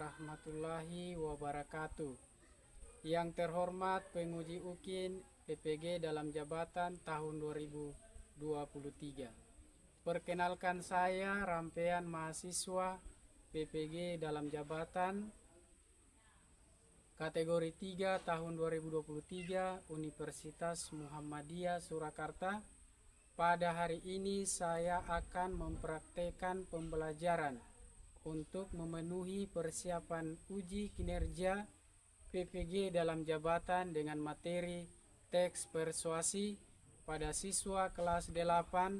warahmatullahi wabarakatuh. Yang terhormat penguji UKIN PPG dalam jabatan tahun 2023. Perkenalkan, saya rangkaian mahasiswa PPG dalam jabatan kategori 3 tahun 2023 Universitas Muhammadiyah Surakarta. Pada hari ini saya akan mempraktekkan pembelajaran untuk memenuhi persiapan uji kinerja PPG dalam jabatan dengan materi teks persuasi pada siswa kelas 8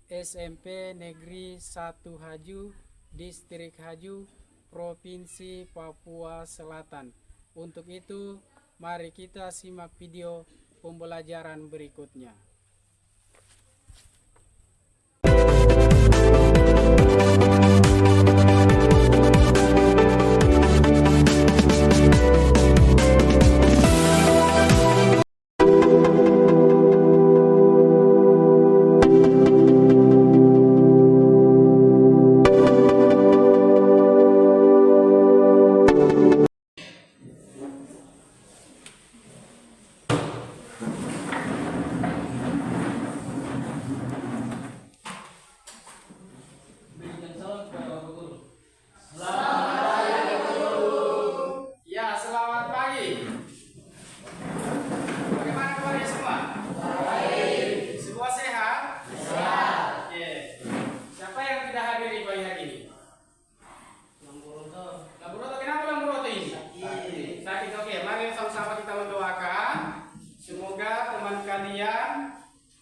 SMP Negeri 1 Haju, Distrik Haju, Provinsi Papua Selatan. Untuk itu, mari kita simak video pembelajaran berikutnya.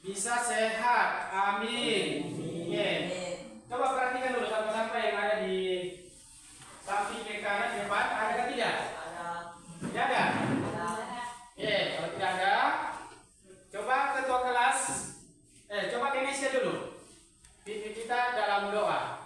Bisa sehat, amin. Oke. Coba perhatikan dulu sampah-sampah yang ada di samping ke kanan depan, ada atau tidak? Ada. Tidak ada? Oke, kalau tidak ada, coba ketua kelas, coba Indonesia dulu. Pimpin kita dalam doa.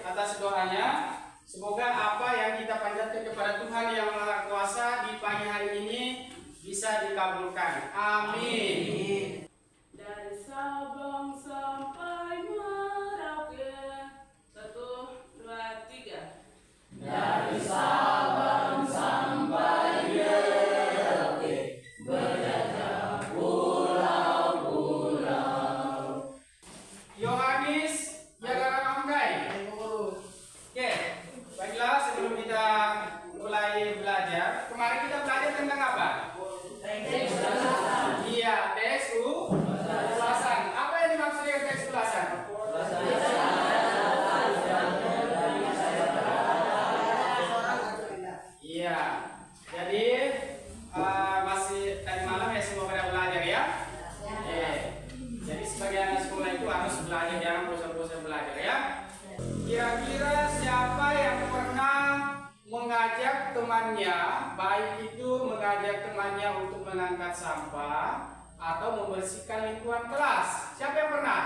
Atas doanya, semoga apa yang kita panjatkan kepada Tuhan Yang Maha Kuasa di pagi hari ini bisa dikabulkan. Amin. Dari Sabang sampai Merauke, 1, 2, 3. Dari Sabang sampai Merauke, berjajah pulau-pulau. Yohanes sebelum kita mulai belajar, kemarin kita belajar tentang apa? Teks ulasan. Iya, teks ulasan. Apa yang dimaksud dengan teks ulasan? Iya. Jadi masih tadi malam ya semua pada belajar ya? Jadi sebagai anak sekolah itu harus belajar, jangan bosan-bosan belajar ya. Kira-kira siapa yang pernah mengajak temannya, baik itu mengajak temannya untuk mengangkat sampah atau membersihkan lingkungan kelas? Siapa yang pernah?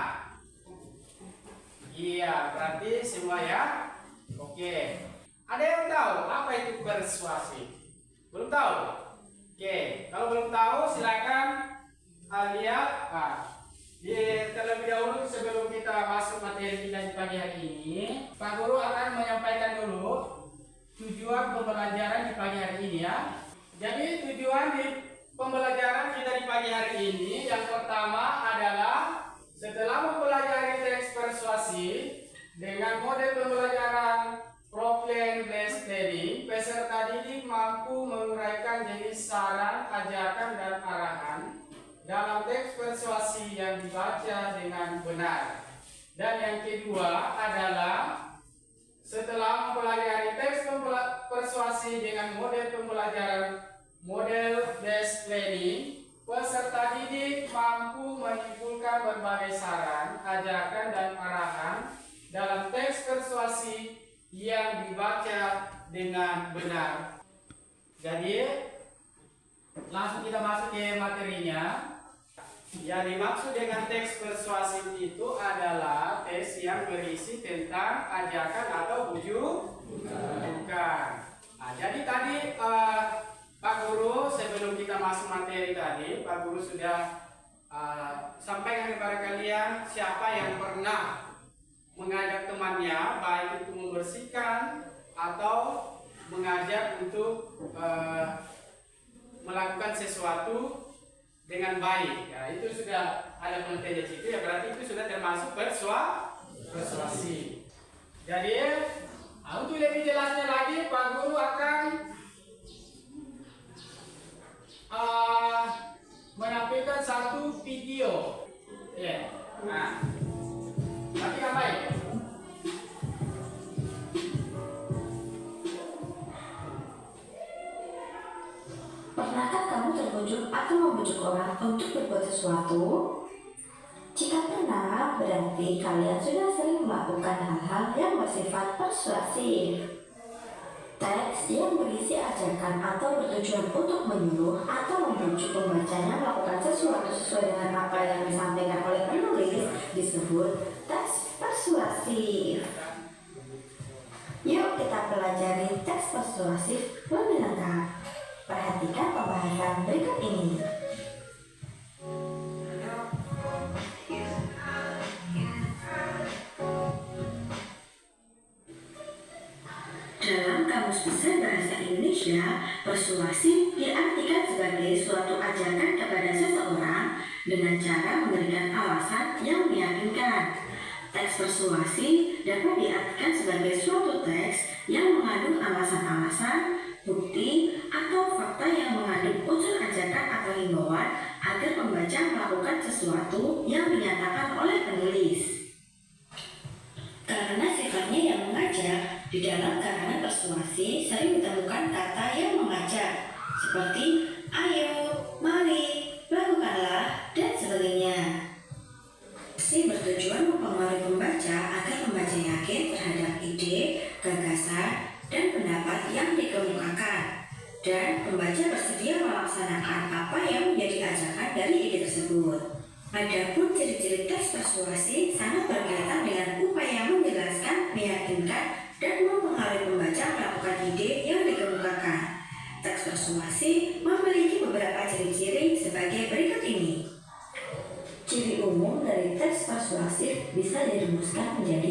Iya, berarti semua ya? Oke. Ada yang tahu apa itu persuasi? Belum tahu? Oke, kalau belum tahu silakan lihat. Terlebih dahulu sebelum kita masuk materi kita di pagi hari ini, Pak Guru akan menyampaikan dulu tujuan pembelajaran di pagi hari ini ya. Jadi tujuan di pembelajaran kita di pagi hari ini yang pertama adalah setelah mempelajari teks persuasi dengan model pembelajaran problem-based study, peserta didik mampu menguraikan jenis saran, ajakan, dan arahan dalam teks persuasi yang dibaca dengan benar. Dan yang kedua adalah setelah mempelajari teks persuasi dengan model pembelajaran model based learning, peserta didik mampu menyimpulkan berbagai saran, ajakan, dan arahan dalam teks persuasi yang dibaca dengan benar. Jadi langsung kita masuk ke materinya. Yang dimaksud dengan teks persuasif itu adalah teks yang berisi tentang ajakan atau bukan. Nah, jadi tadi Pak Guru, sebelum kita masuk materi tadi, Pak Guru sudah sampaikan kepada kalian siapa yang pernah mengajak temannya baik itu membersihkan atau mengajak untuk melakukan sesuatu dengan baik. Ya, itu sudah ada penelitian di situ, ya berarti itu sudah termasuk persuasi. Jadi untuk lebih jelasnya lagi, Pak Guru akan menampilkan satu video. Ya. Nah, tapi yang baik. Pernahkah kamu terbujuk atau membujuk orang untuk berbuat sesuatu? Jika pernah, berarti kalian sudah sering melakukan hal-hal yang bersifat persuasif. Teks yang berisi ajakan atau bertujuan untuk menyuruh atau membujuk pembacanya melakukan sesuatu sesuai dengan apa yang disampaikan oleh penulis disebut teks persuasif. Yuk kita pelajari teks persuasif lebih lengkap. Perhatikan pembahasan berikut ini. Dalam Kamus Besar Bahasa Indonesia, persuasi diartikan sebagai suatu ajakan kepada seseorang dengan cara memberikan alasan yang meyakinkan. Teks persuasi dapat diartikan sebagai suatu teks yang mengandung alasan-alasan, bukti, atau fakta yang mengandung unsur ajakan atau himbauan agar pembaca melakukan sesuatu yang dinyatakan oleh penulis. Karena sifatnya yang mengajak, di dalam karangan persuasi sering ditemukan kata yang mengajak, seperti ayo, mari, lakukanlah, dan sebagainya. Si bertujuan mempengaruhi pembaca agar pembaca yakin terhadap ide, gagasan, dan pendapat yang dikemukakan, dan pembaca bersedia melaksanakan apa yang menjadi ajakan dari ide tersebut. Adapun ciri-ciri teks persuasi sangat berkaitan dengan upaya menjelaskan, meyakinkan, dan mempengaruhi pembaca melakukan ide yang dikemukakan. Teks persuasi memiliki beberapa ciri-ciri sebagai berikut ini. Ciri umum dari teks persuasif bisa dirumuskan menjadi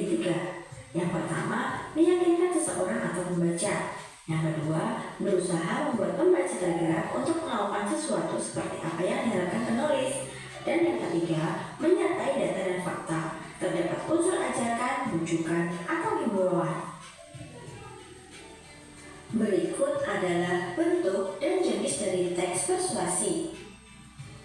3. Yang pertama, meyakinkan seseorang atau pembaca. Yang kedua, berusaha membuat pembaca tergerak untuk melakukan sesuatu seperti apa yang diharapkan penulis. Dan yang ketiga, menyertai data dan fakta. Terdapat unsur ajakan, bujukan, atau himbauan. Berikut adalah bentuk dan jenis dari teks persuasi.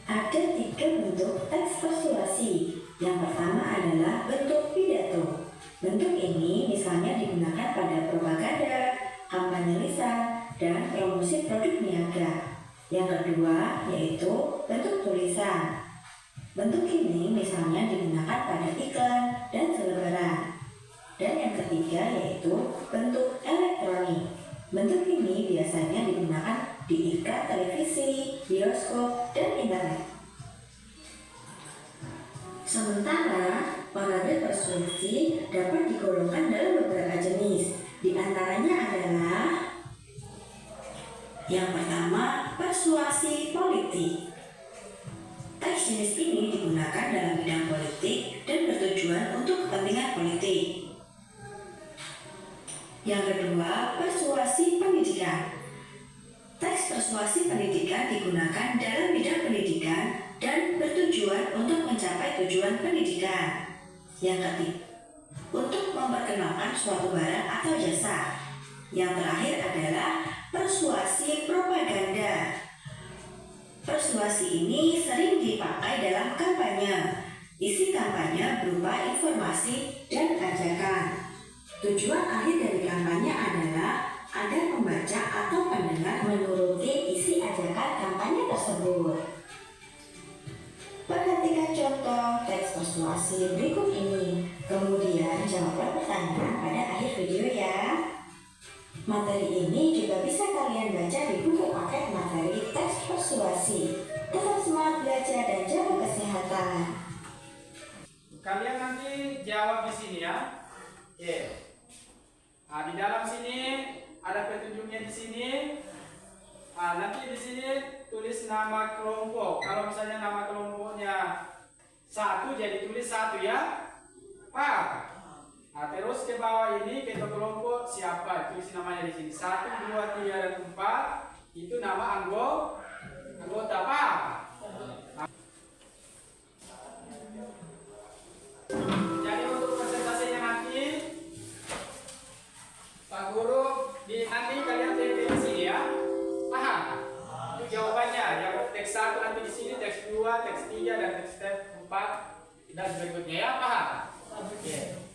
Ada 3 bentuk teks persuasi. Yang pertama adalah bentuk pidato. Bentuk ini misalnya digunakan pada propaganda, kampanye lisan, dan promosi produk niaga. Yang kedua yaitu bentuk tulisan. Bentuk ini misalnya digunakan pada iklan dan selebaran. Dan yang ketiga yaitu bentuk elektronik. Bentuk ini biasanya digunakan di iklan televisi, bioskop, dan internet. Sementara parade persuasi dapat digolongkan dalam beberapa jenis. Di antaranya adalah yang pertama, persuasi politik. Teks jenis ini digunakan dalam bidang politik dan bertujuan untuk kepentingan politik. Yang kedua, persuasi pendidikan. Teks persuasi pendidikan digunakan dalam bidang pendidikan dan bertujuan untuk mencapai tujuan pendidikan. Yang ketiga, untuk memperkenalkan suatu barang atau jasa. Yang terakhir adalah persuasi propaganda. Persuasi ini sering dipakai dalam kampanye. Isi kampanye berupa informasi dan ajakan. Tujuan akhir dari kampanye adalah agar pembaca atau pendengar menuruti isi ajakan kampanye tersebut. Perhatikan contoh teks persuasi berikut ini. Kemudian jawablah pertanyaan pada akhir video ya. Materi ini juga bisa kalian baca di buku paket materi teks persuasi. Tetap semangat belajar dan jaga kesehatan. Kalian nanti jawab di sini ya. Oke. Nah, di dalam sini ada petunjuknya di sini. Nah, nanti di sini tulis nama kelompok. Kalau misalnya nama kelompoknya 1, jadi tulis 1 ya. Paham? Nah, terus ke bawah ini ketua kelompok siapa? Tulis namanya di sini. 1, 2, 3, dan 4. Itu nama anggota. Paham? Jadi untuk presentasinya nanti Pak Guru nanti kalian tempel di sini ya. Paham? Itu jawabannya. Yang teks 1 nanti di sini, teks 2, teks 3, dan teks 4 dan berikutnya ya. Paham? Oke.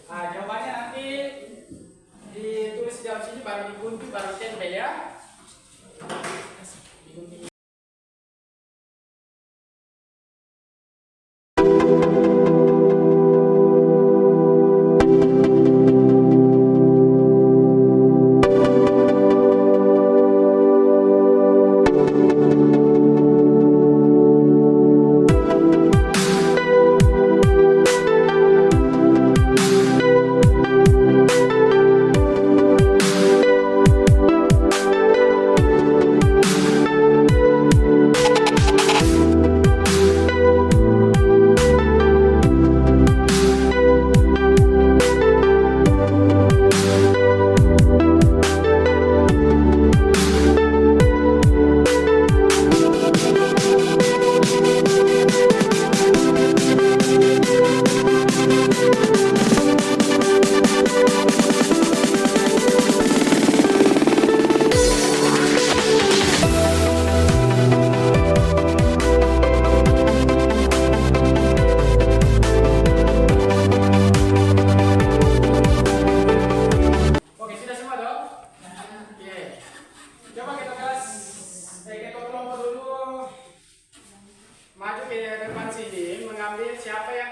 Nah, jawabannya nanti ditulis di dalam sini, baru digunting, baru tempel ya. Digunting. Oke, sudah semua dong? Oke. Coba kita kelas ketua kelompok dulu maju ke depan sini, mengambil siapa yang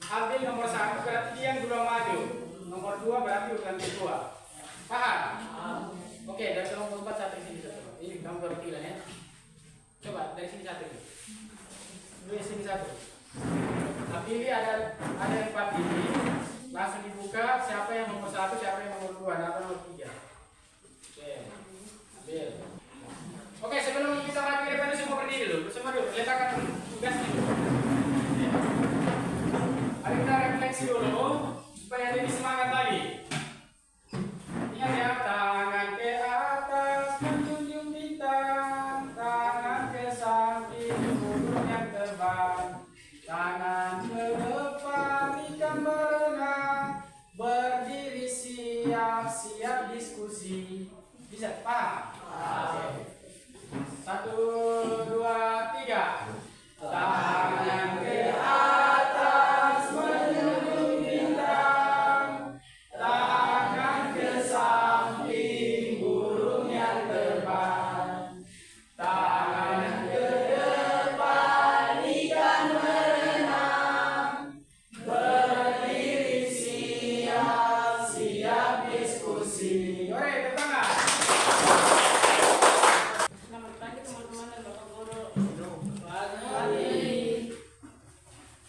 ambil nomor 1 berarti dia yang duluan maju. Nomor 2 berarti bukan kedua. Paham? Oke, dari kelompok 4 satu sini satu. Ini kamu baru bilang ya. Coba dari sini satu. Dari sini satu. Nah, pilih ada yang 4 ini. Langsung dibuka siapa yang nomor 1, siapa yang nomor 2, atau nomor 3. Oke, ambil. Oke, sebelum kita maju ke depan semua berdiri dulu. Semua dulu, letakkan tugasnya dulu. Mari kita refleksi dulu supaya lebih semangat lagi. Ingat ya, tangan ke atas menjunjung bintang, tangan ke samping burung yang terbang, tangan ke depan ikan berenang, berdiri siap diskusi. Bisa paham? Oke. 1, 2, 3. Tangan ke atas menjunjung bintang, tangan ke samping burung yang terbang, tangan ke depan ikan berenang, berdiri siap diskusi. Ore, tangan. Selamat pagi teman-teman dan Bapak Guru.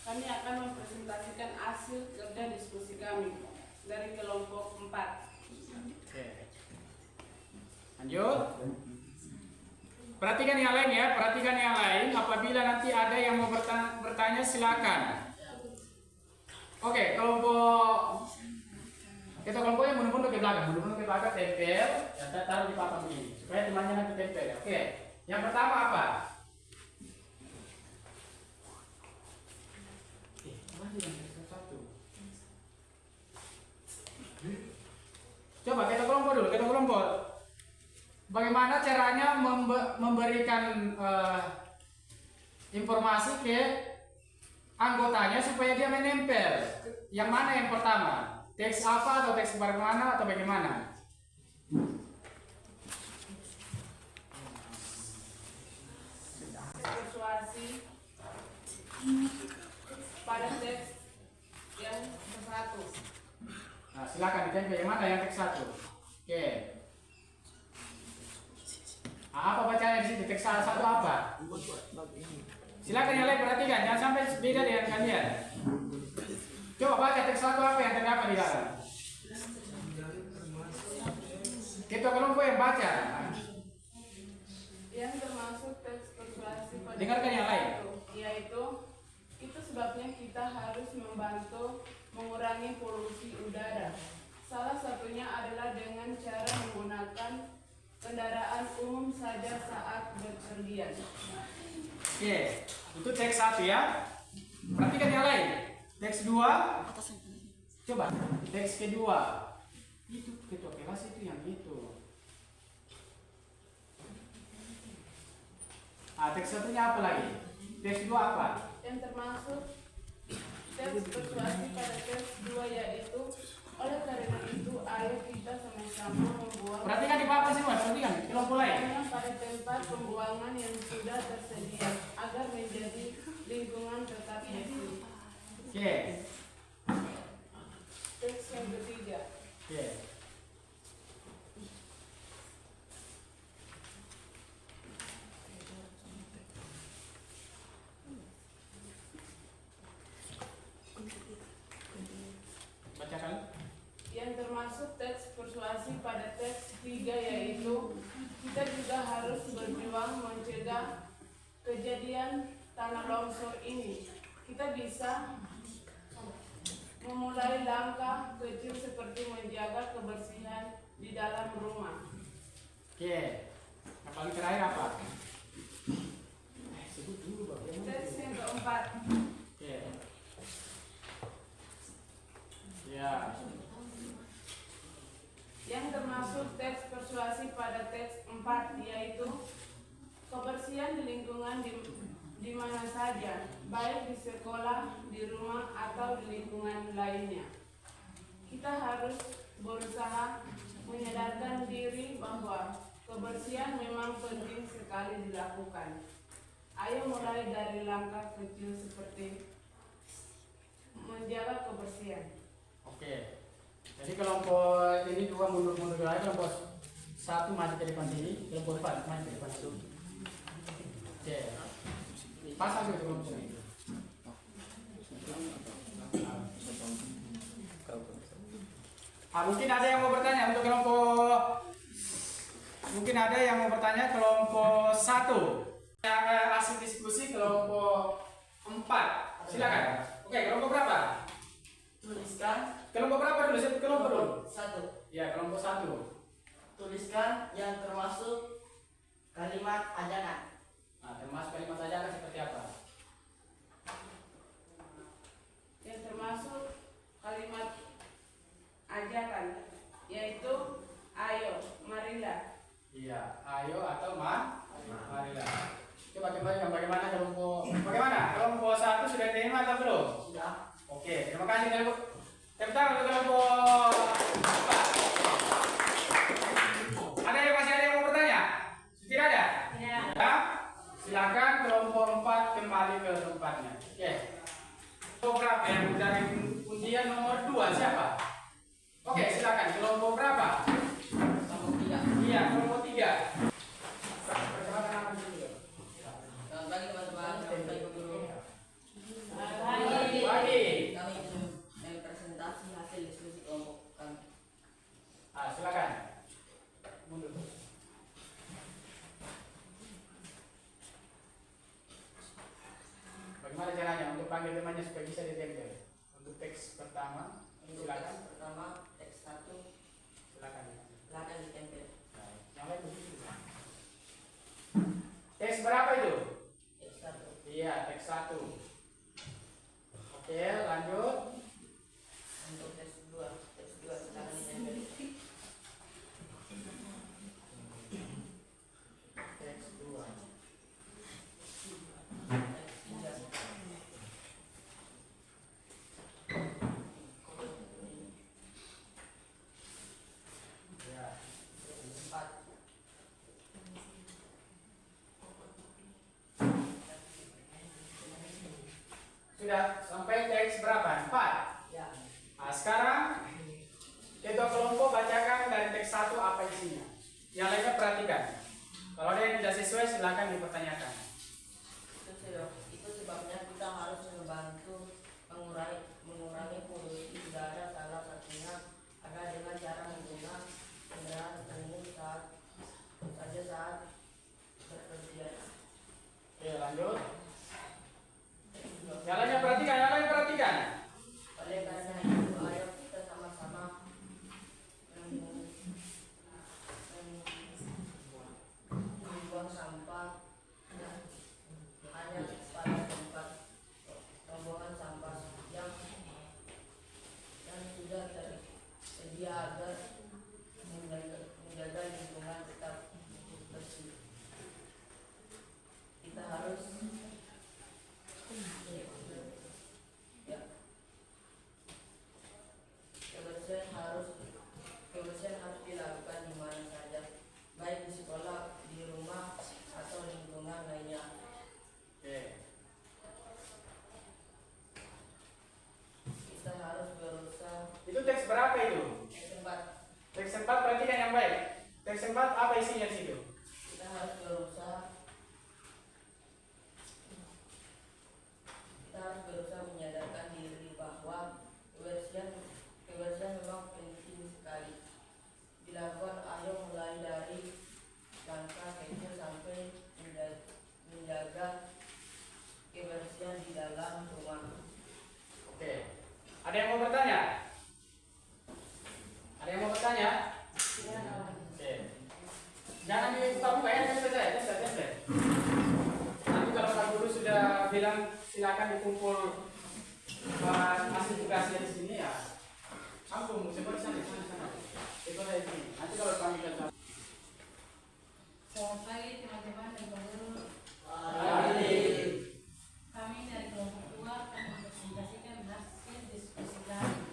Kami akan mempresentasikan hasil kerja diskusi kami dari kelompok 4. Oke. Lanjut. Perhatikan yang lain ya, perhatikan yang lain. Apabila nanti ada yang mau bertanya silakan. Oke, kita kelompoknya mundur-mundur ke belakang, tempel, ya, taruh di papan ini supaya temannya nanti tempel. Oke, yang pertama apa? Coba kita kelompok dulu, kita kelompok. Bagaimana caranya memberikan informasi ke anggotanya supaya dia menempel? Yang mana yang pertama? Teks apa atau teks bagaimana atau bagaimana? Persuasi pada teks yang 1. Nah, silakan ditempel yang mana yang teks 1. Oke. Nah, apa bacanya di situ? Teks 1 apa? Silakan yang lain perhatikan, jangan sampai beda dengan kalian. Coba baca teks 1 apa yang terdapat di dalam. Ketua kelompok yang baca. Yang termasuk teks persuasi pada Dengarkan yang lain. yaitu itu sebabnya kita harus membantu mengurangi polusi udara. Salah satunya adalah dengan cara menggunakan kendaraan umum saja saat berpergian. Oke, itu teks 1 ya. Perhatikan yang lain. Teks 2. Coba teks kedua. Itu ketua kelas itu yang itu. Ah, teks satunya apa lagi? Teks 2 apa? Yang termasuk teks persuasi pada teks 2 yaitu oleh karena itu ayo kita sama-sama membuang Perhatikan di papan semua, perhatikan kelompok lain. sampah pada tempat pembuangan yang sudah tersedia agar menjadi lingkungan tetap bersih. Oke. Teks yang ketiga. Oke. Bacakan. Yang termasuk teks persuasi pada teks 3 yaitu kita juga harus berjuang mencegah kejadian tanah longsor ini. Kita bisa memulai langkah kecil seperti menjaga kebersihan di dalam rumah. Oke. Yang paling terakhir apa? Sebut dulu bagaimana. Teks yang keempat. Oke. Ya. Yang termasuk teks persuasi pada teks 4 yaitu kebersihan di lingkungan di mana saja, baik di sekolah, di rumah, atau di lingkungan lainnya. Kita harus berusaha menyadarkan diri bahwa kebersihan memang penting sekali dilakukan. Ayo mulai dari langkah kecil seperti menjaga kebersihan. Oke. Jadi kelompok ini 2 mundur-mundur lagi, kelompok 1 maju ke depan sini, kelompok 4 maju ke depan sini. Oke. Pasang ke kelompok ini. Mungkin ada yang mau bertanya untuk kelompok. Mungkin ada yang mau bertanya kelompok 1. Yang asik diskusi kelompok 4. Silakan. Oke, kelompok berapa? Tuliskan Kelompok berapa dulu? Satu kelompok dulu. 1. Ya, kelompok 1. Tuliskan yang termasuk kalimat ajakan. Nah, termasuk kalimat ajakan seperti apa? Yang termasuk kalimat ajakan yaitu ayo, marilah. Iya, ayo atau marilah. Coba kembali bagaimana kelompok 1 sudah terima atau belum? Sudah. Oke, terima kasih kelompok. Tepuk tangan untuk kelompok 4. Masih ada yang mau bertanya? Tidak ada? Ya. Ya. Silakan kelompok 4 kembali ke tempatnya. Oke. Kelompok berapa yang dari undian nomor 2 siapa? Oke, silakan. Kelompok berapa? Kelompok 3. Iya, kelompok 3. Perkenalkan nama dulu. Selamat pagi teman-teman. Selamat pagi Bu Guru. Pagi. Kami ingin presentasi hasil diskusi kelompok kami. Silakan. Mundur. Bagaimana caranya untuk panggil temannya supaya bisa ditempel? Untuk teks pertama, Untuk silakan. teks pertama, teks 1, Silakan. silakan ditempel. Yang lain begitu. Teks berapa itu? Teks 1. Iya, teks 1. Oke, lanjut. Untuk teks 2, silakan ditempel. Teks 2. Teks 3. Ya. 4. Sudah sampai teks berapa? 4. Ya. Nah, sekarang ketua kelompok bacakan dari teks 1 apa isinya. Yang lainnya perhatikan. Kalau ada yang tidak sesuai silakan dipertanyakan. Itu sebabnya kita harus membantu mengurangi polusi udara, salah satunya adalah dengan cara menggunakan kendaraan umum saat berpergian. Oke, lanjut. Yang lainnya perhatikan. Oleh karena itu, ayo kita sama-sama membuang sampah hanya pada tempat pembuangan sampah yang sudah tersedia agar menjaga lingkungan tetap bersih. Kita harus kebersihan harus dilakukan di mana saja, baik di sekolah, di rumah, atau lingkungan lainnya. Oke. Kita harus berusaha. Itu teks berapa itu? Tempat Teks 4 perhatikan yang baik. Teks 4 apa isinya di situ? kita harus berusaha. Kita harus berusaha menyadarkan diri bahwa kebersihan memang penting sekali. Dilakukan, ayo mulai dari langkah kecil sampai menjaga kebersihan di dalam rumah. Oke. Ada yang mau bertanya? Ada yang mau bertanya? Oke. Jangan dibuka-buka ya, template. Nanti kalau Pak Guru sudah bilang silakan dikumpul hasil tugasnya di sini ya. Ampun, seperti sana. Sekolah ini. Nanti kalau kami kata. Selamat pagi teman-teman dan Pak Guru. Kami dari kelompok 2 akan mempresentasikan hasil diskusi kami.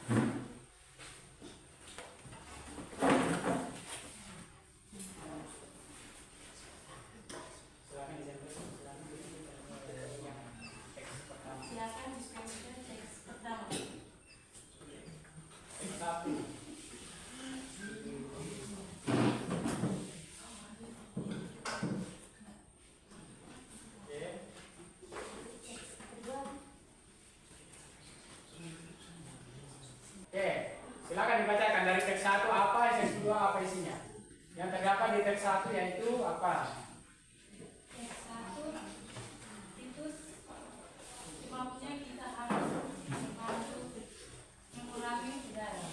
Silakan diskusikan teks pertama. Teks 1. Oke, silakan dibacakan dari teks 1 apa, teks 2 apa isinya. Yang terdapat di teks 1 yaitu apa? Teks 1 itu sebabnya kita harus membantu mengurangi udara.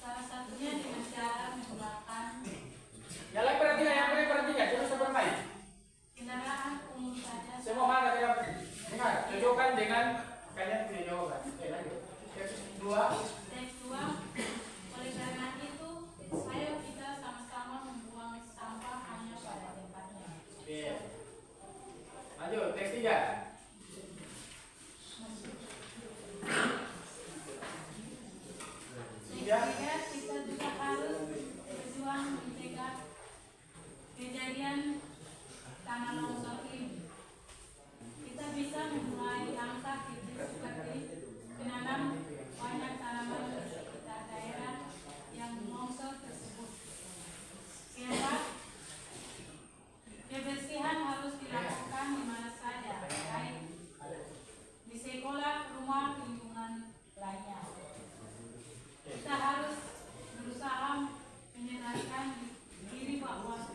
Salah satunya dengan cara menggunakan Yang lain perhatikan, jangan sobat main. kendaraan umum saja. Semua mana tidak dengar, tunjukkan dengan kalian punya jawaban. Oke, lanjut. Teks 2. Teks 2, oleh karena itu, ayo kita sama-sama membuang sampah hanya pada tempatnya. Oke. Lanjut, teks 3. Ketiga, kita juga harus berjuang mencegah kejadian tanah longsor ini. Kita bisa memulai langkah kecil seperti menanam banyak tanaman di sekitar daerah yang longsor tersebut. Keempat, kebersihan harus dilakukan di mana saja, baik di sekolah, rumah, lingkungan lainnya. Kita harus berusaha menyadarkan diri bahwa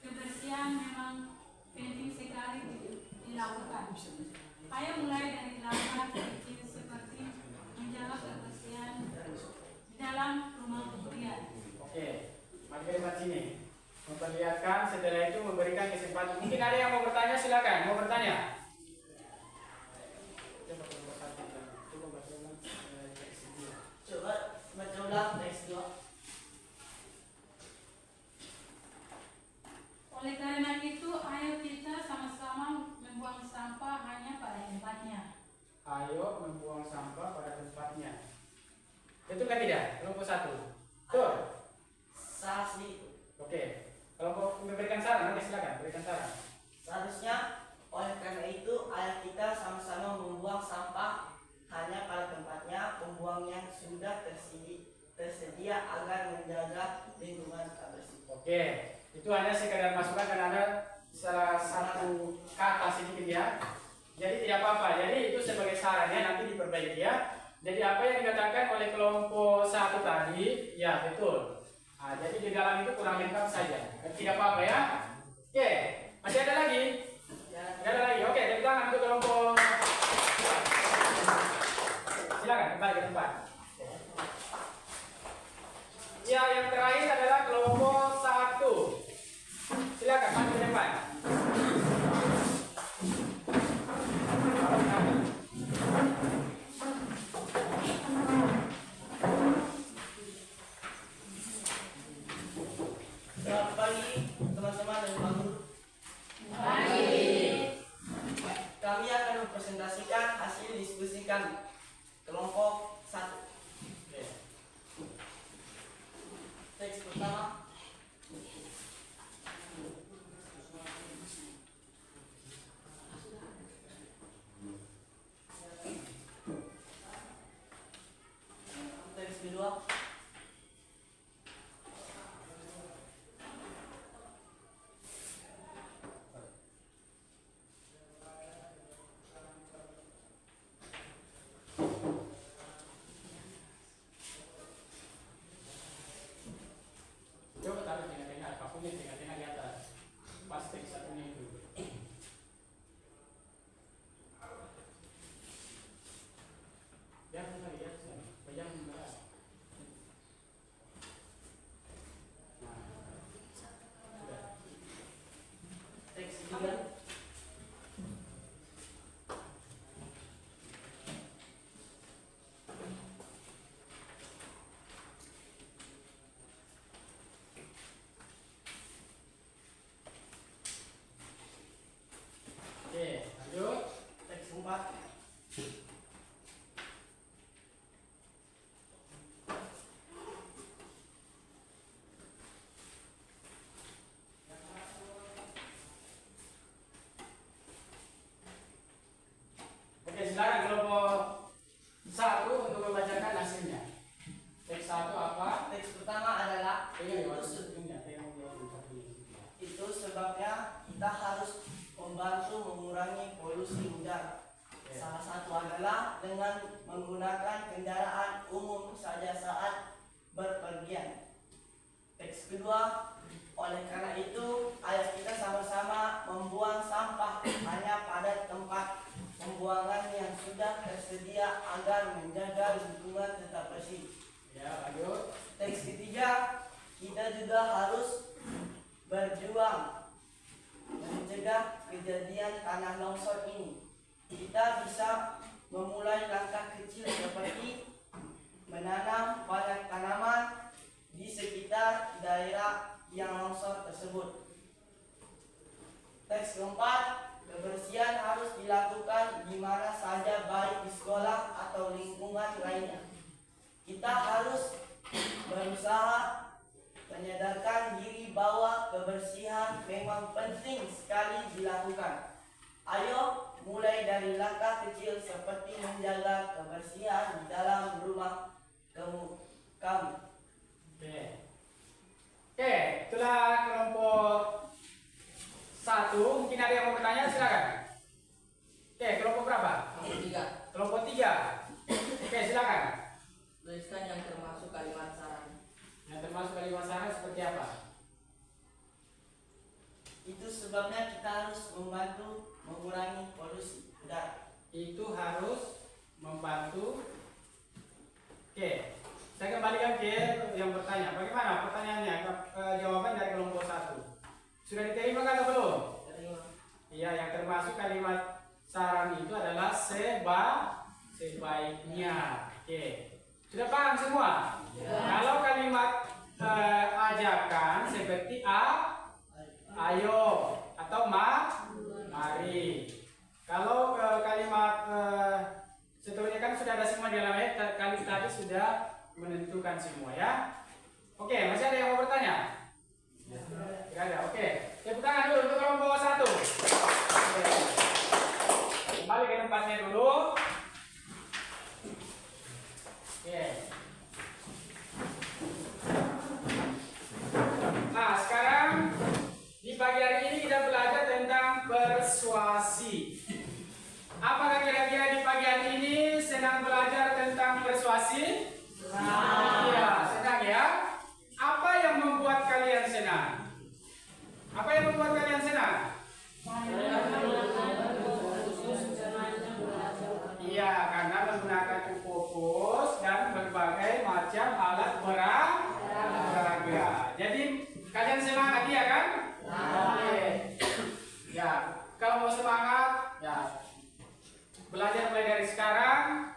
kebersihan memang penting sekali dilakukan. Ayo mulai dari langkah kecil seperti menjaga kebersihan di dalam rumah kalian. Oke, mari ke depan sini. Memperlihatkan, setelah itu memberikan kesempatan. Mungkin ada yang mau bertanya, silakan. Mau bertanya? Coba baca ulang teks 2. Oleh karena itu, ayo kita sama-sama membuang sampah hanya pada tempatnya. Ayo membuang sampah pada tempatnya. Betul kan tidak? Kelompok 1. Betul. Saksi. Oke. Kelompok memberikan saran, oke silakan berikan saran. Seharusnya oleh karena itu ayo kita sama-sama membuang sampah hanya pada tempatnya, Itu hanya sekadar masukan karena ada salah satu kata sedikit ya. Jadi tidak apa-apa. Jadi itu sebagai sarannya nanti diperbaiki ya. Jadi apa yang dikatakan oleh kelompok 1 tadi, ya betul. Nah, jadi di dalam itu kurang lengkap saja. Tidak apa-apa ya. Oke, masih ada lagi? Tidak ada lagi. Oke, tepuk tangan untuk kelompok. Silakan kembali ke tempat. Ya, yang terakhir adalah kelompok 1. Silakan maju ke depan. Selamat pagi teman-teman dan Pak Guru. Kami akan mempresentasikan hasil diskusi kami kelompok 1. Teks pertama. Teks kedua. Coba taruh tengah-tengah, pakunya tengah-tengah di atas. Pas teks satunya itu. Ya, sudah lihat sih. Bayang berat. Nah, sudah. Teks ketiga. Oke, lanjut. Teks 4. Oke, silakan kelompok 1 untuk membacakan hasilnya. Teks 1 apa? Teks pertama adalah Iya, waktu sebelumnya tengok dulu satu ini. itu sebabnya kita harus membantu mengurangi polusi udara. Salah satu adalah dengan menggunakan kendaraan umum saja saat berpergian. Teks kedua, oleh karena itu ayo kita sama-sama membuang sampah hanya pada tempat pembuangan yang sudah tersedia agar menjaga lingkungan tetap bersih. Ya, lanjut. Teks ketiga, kita juga harus berjuang mencegah kejadian tanah longsor ini. Kita bisa memulai langkah kecil seperti menanam banyak tanaman di sekitar daerah yang longsor tersebut. Teks keempat, kebersihan harus dilakukan di mana saja baik di sekolah atau lingkungan lainnya. Kita harus berusaha menyadarkan diri bahwa kebersihan memang penting sekali dilakukan. Ayo mulai dari langkah kecil seperti menjaga kebersihan di dalam rumah kamu. Oke. Oke, itulah kelompok 1. Mungkin ada yang mau bertanya, silakan. Oke, kelompok berapa? Ketiga, Kelompok 3. Oke, silakan. tuliskan yang termasuk kalimat saran. Yang termasuk kalimat saran seperti apa? Itu sebabnya kita harus membantu mengurangi polusi udara. Itu harus membantu. Oke, saya kembalikan ke yang bertanya. Bagaimana pertanyaannya? Jawaban dari kelompok 1. Sudah diterima atau belum? Terima. Iya, yang termasuk kalimat saran itu adalah sebaiknya. Oke, sudah paham semua? Ya. Kalau kalimat ajakan seperti ayo atau mari. Kalau kalimat setelahnya kan sudah ada semua di dalam ayat, kali tadi sudah menentukan semua ya. Oke, masih ada yang mau bertanya? Tidak ada. Oke, tepuk tangan dulu untuk kelompok 1. Oke. Kembali ke tempatnya dulu. Oke. Nah, sekarang persuasi. Apakah kira-kira di pagi hari ini senang belajar tentang persuasi? Iya, senang ya. Apa yang membuat kalian senang? Apa yang membuat kalian senang? Iya, karena menggunakan fokus dan berbagai macam alat beragam. Jadi kalian semangat ya kan? Oke. Ya, kalau mau semangat, ya belajar mulai dari sekarang.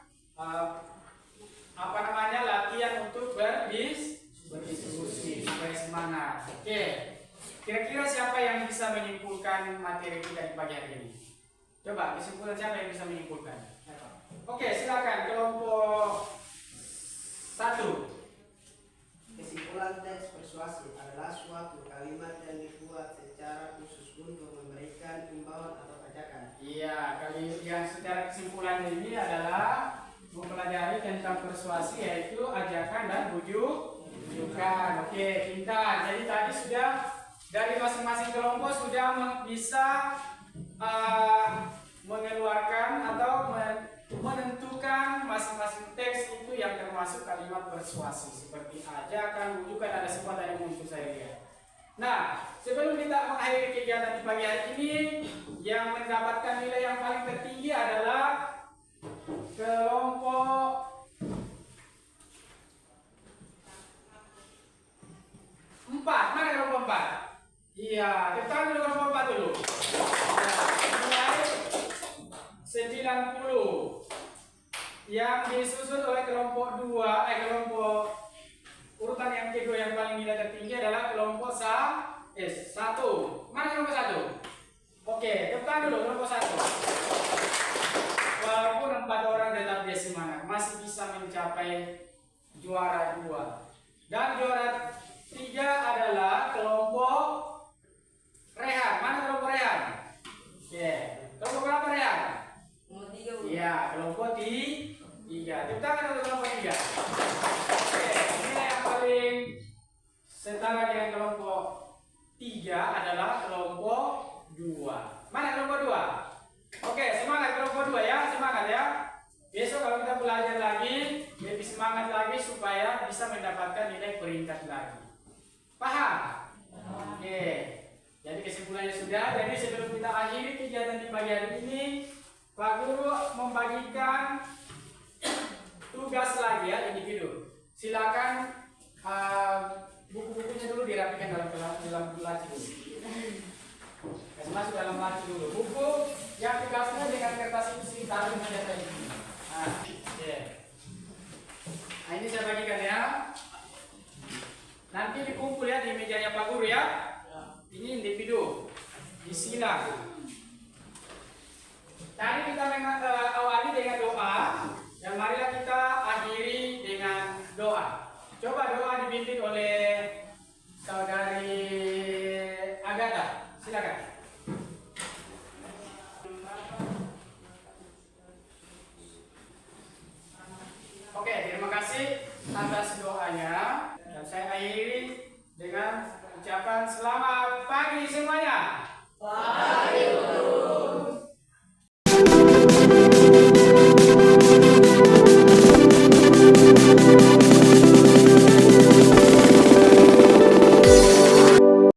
Latihan untuk berdiskusi supaya semangat. Oke. Kira-kira siapa yang bisa menyimpulkan materi kita di pagi hari ini? Coba kesimpulan siapa yang bisa menyimpulkan? Oke, silakan kelompok 1. Kesimpulan teks persuasi adalah suatu kalimat yang dibuat secara khusus untuk memberikan imbauan atau ajakan. Iya, kali yang secara kesimpulan ini adalah mempelajari tentang persuasi, yaitu ajakan dan bujukan. Oke, pintar. Jadi tadi sudah dari masing-masing kelompok sudah bisa mengeluarkan atau menentukan masing-masing teks itu yang termasuk kalimat persuasi, seperti ajakan, bujukan, ada semua tadi muncul saya lihat. Nah, sebelum kita mengakhiri kegiatan di pagi hari ini, yang mendapatkan nilai yang paling tertinggi adalah kelompok 4. Mana kelompok 4? Iya, kita dulu kelompok 4 dulu. Nilai 90. Yang disusul oleh kelompok 2, kelompok urutan yang kedua yang paling nilai tertinggi adalah kelompok 1. Mana kelompok 1? Oke, tekan dulu kelompok 1. Walaupun 4 orang tetap dia semangat, masih bisa mencapai juara 2. Dan juara 3 adalah kelompok Rehan. Mana kelompok Rehan? Oke, kelompok berapa Rehan? Iya, kelompok 3. Tekan dulu kelompok 3. Oke, ini yang paling setara dengan kelompok 3 adalah kelompok 2. Mana kelompok 2? Oke, semangat kelompok 2 ya, semangat ya. Besok kalau kita belajar lagi, lebih semangat lagi supaya bisa mendapatkan nilai peringkat lagi. Paham? Oke. Jadi kesimpulannya sudah. Jadi sebelum kita akhiri kegiatan di pagi hari ini, Pak Guru membagikan tugas lagi ya, individu. Silakan buku-bukunya dulu dirapikan dalam laci dulu. Kasih masuk dalam laci dulu. Buku yang tugasnya dengan kertas itu taruh di meja tadi. Nah, ini saya bagikan ya. Nanti dikumpul ya di mejanya Pak Guru ya. Ini individu. Disilang. Tadi kita awali dengan doa. Dan marilah kita akhiri dengan doa. Coba doa dipimpin oleh